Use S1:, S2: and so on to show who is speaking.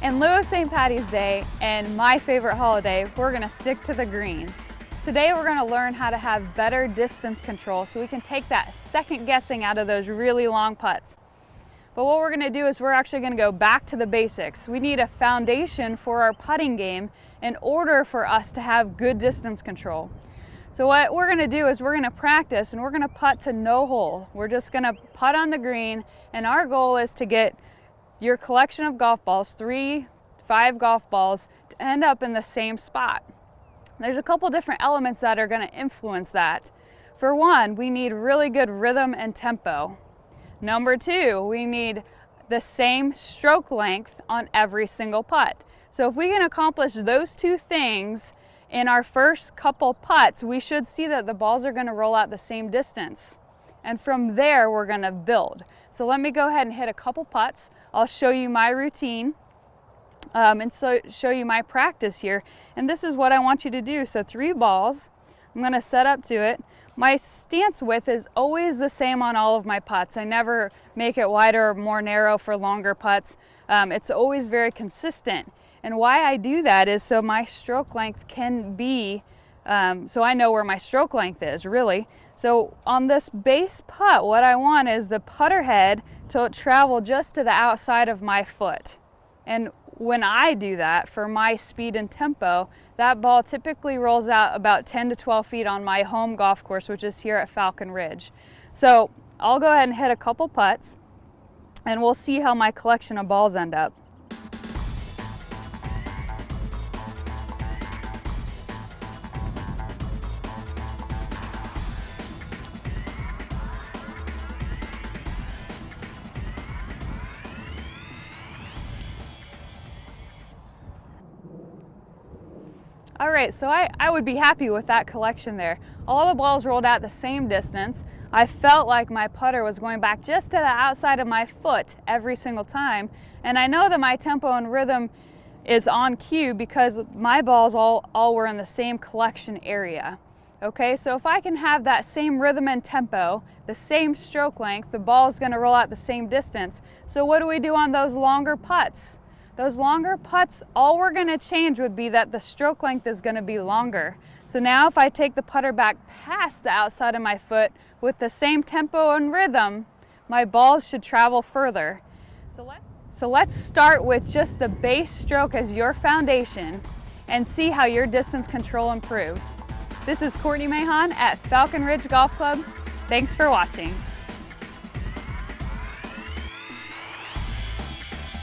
S1: In lieu of St. Patty's Day and my favorite holiday, we're gonna stick to the greens. Today we're gonna learn how to have better distance control so we can take that second guessing out of those really long putts. But what we're gonna do is we're actually gonna go back to the basics. We need a foundation for our putting game in order for us to have good distance control. So what we're gonna do is we're gonna practice and we're gonna putt to no hole. We're just gonna putt on the green, and our goal is to get your collection of golf balls, 3, 5 golf balls, to end up in the same spot. There's a couple different elements that are going to influence that. For one, we need really good rhythm and tempo. Number 2, we need the same stroke length on every single putt. So if we can accomplish those 2 things in our first couple putts, we should see that the balls are going to roll out the same distance. And from there, we're going to build. So let me go ahead and hit a couple putts. I'll show you my routine and show you my practice here. And this is what I want you to do. So 3 balls, I'm going to set up to it. My stance width is always the same on all of my putts. I never make it wider or more narrow for longer putts. It's always very consistent. And why I do that is so my stroke length can be, so I know where my stroke length is, really. So on this base putt, what I want is the putter head to travel just to the outside of my foot. And when I do that for my speed and tempo, that ball typically rolls out about 10 to 12 feet on my home golf course, which is here at Falcon Ridge. So I'll go ahead and hit a couple putts and we'll see how my collection of balls end up. All right, so I would be happy with that collection there. All the balls rolled out the same distance. I felt like my putter was going back just to the outside of my foot every single time. And I know that my tempo and rhythm is on cue because my balls all were in the same collection area. Okay, so if I can have that same rhythm and tempo, the same stroke length, the ball is gonna roll out the same distance. So what do we do on those longer putts? Those longer putts, all we're gonna change would be that the stroke length is gonna be longer. So now if I take the putter back past the outside of my foot with the same tempo and rhythm, my balls should travel further. So let's start with just the base stroke as your foundation and see how your distance control improves. This is Courtney Mahon at Falcon Ridge Golf Club. Thanks for watching.